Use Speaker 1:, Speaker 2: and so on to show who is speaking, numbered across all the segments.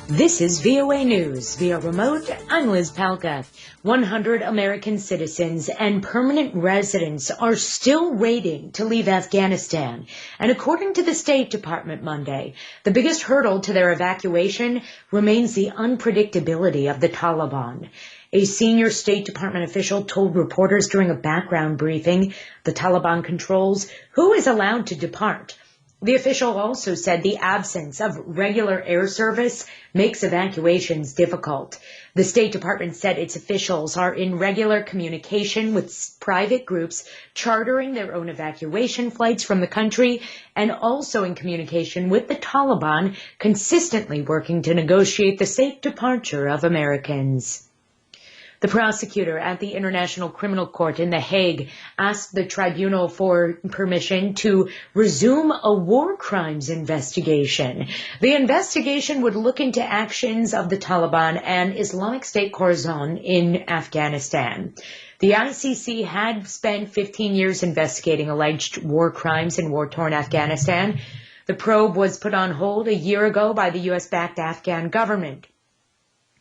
Speaker 1: This is VOA News. Via remote, I'm Liz Palka. 100 American citizens and permanent residents are still waiting to leave Afghanistan. And according to the State Department Monday, the biggest hurdle to their evacuation remains the unpredictability of the Taliban. A senior State Department official told reporters during a background briefing the Taliban controls who is allowed to depart. The official also said the absence of regular air service makes evacuations difficult. The State Department said its officials are in regular communication with private groups chartering their own evacuation flights from the country and also in communication with the Taliban, consistently working to negotiate the safe departure of Americans. The prosecutor at the International Criminal Court in The Hague asked the tribunal for permission to resume a war crimes investigation. The investigation would look into actions of the Taliban and Islamic State Khorasan in Afghanistan. The ICC had spent 15 years investigating alleged war crimes in war-torn Afghanistan. The probe was put on hold a year ago by the U.S.-backed Afghan government.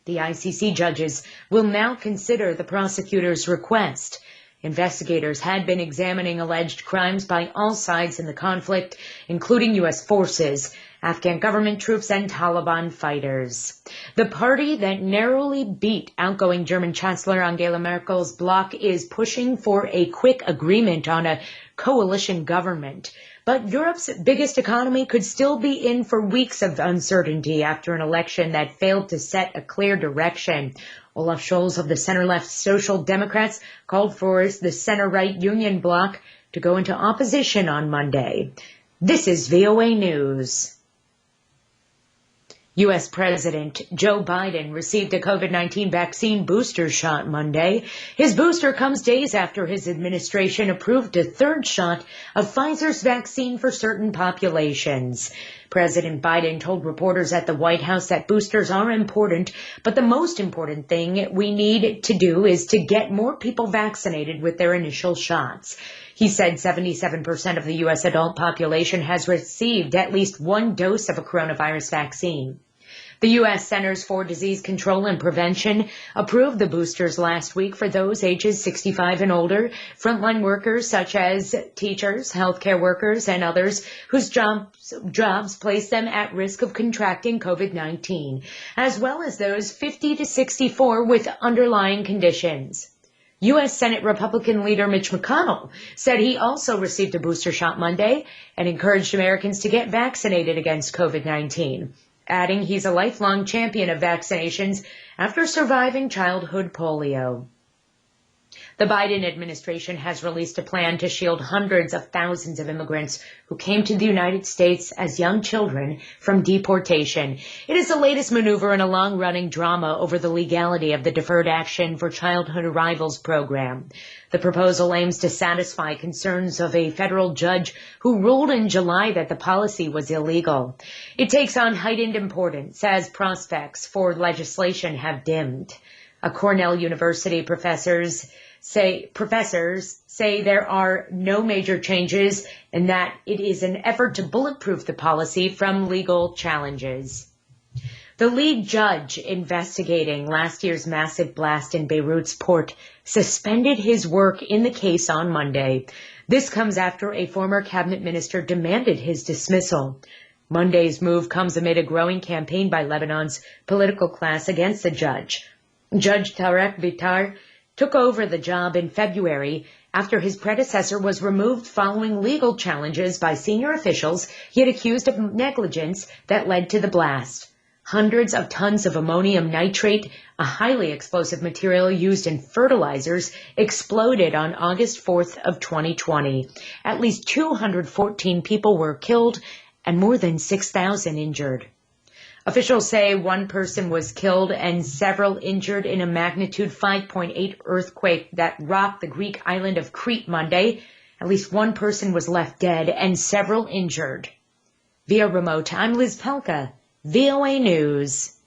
Speaker 1: The ICC judges will now consider the prosecutor's request. Investigators had been examining alleged crimes by all sides in the conflict, including U.S. forces, Afghan government troops, and Taliban fighters. The party that narrowly beat outgoing German Chancellor Angela Merkel's bloc is pushing for a quick agreement on a coalition government. But Europe's biggest economy could still be in for weeks of uncertainty after an election that failed to set a clear direction. Olaf Scholz of the center-left Social Democrats called for the center-right Union bloc to go into opposition on Monday. This is VOA News. U.S. President Joe Biden received a COVID-19 vaccine booster shot Monday. His booster comes days after his administration approved a third shot of Pfizer's vaccine for certain populations. President Biden told reporters at the White House that boosters are important, but the most important thing we need to do is to get more people vaccinated with their initial shots. He said 77% of the U.S. adult population has received at least one dose of a coronavirus vaccine. The U.S. Centers for Disease Control and Prevention approved the boosters last week for those ages 65 and older, frontline workers such as teachers, healthcare workers, and others whose jobs place them at risk of contracting COVID-19, as well as those 50 to 64 with underlying conditions. U.S. Senate Republican leader Mitch McConnell said he also received a booster shot Monday and encouraged Americans to get vaccinated against COVID-19. Adding he's a lifelong champion of vaccinations after surviving childhood polio. The Biden administration has released a plan to shield hundreds of thousands of immigrants who came to the United States as young children from deportation. It is the latest maneuver in a long-running drama over the legality of the Deferred Action for Childhood Arrivals program. The proposal aims to satisfy concerns of a federal judge who ruled in July that the policy was illegal. It takes on heightened importance as prospects for legislation have dimmed. A Cornell University professors say there are no major changes and that it is an effort to bulletproof the policy from legal challenges. The lead judge investigating last year's massive blast in Beirut's port suspended his work in the case on Monday. This comes after a former cabinet minister demanded his dismissal. Monday's move comes amid a growing campaign by Lebanon's political class against the judge. Judge Tarek Bitar took over the job in February after his predecessor was removed following legal challenges by senior officials he had accused of negligence that led to the blast. Hundreds of tons of ammonium nitrate, a highly explosive material used in fertilizers, exploded on August 4th of 2020. At least 214 people were killed and more than 6,000 injured. Officials say one person was killed and several injured in a magnitude 5.8 earthquake that rocked the Greek island of Crete Monday. At least one person was left dead and several injured. Via remote, I'm Liz Pelka, VOA News.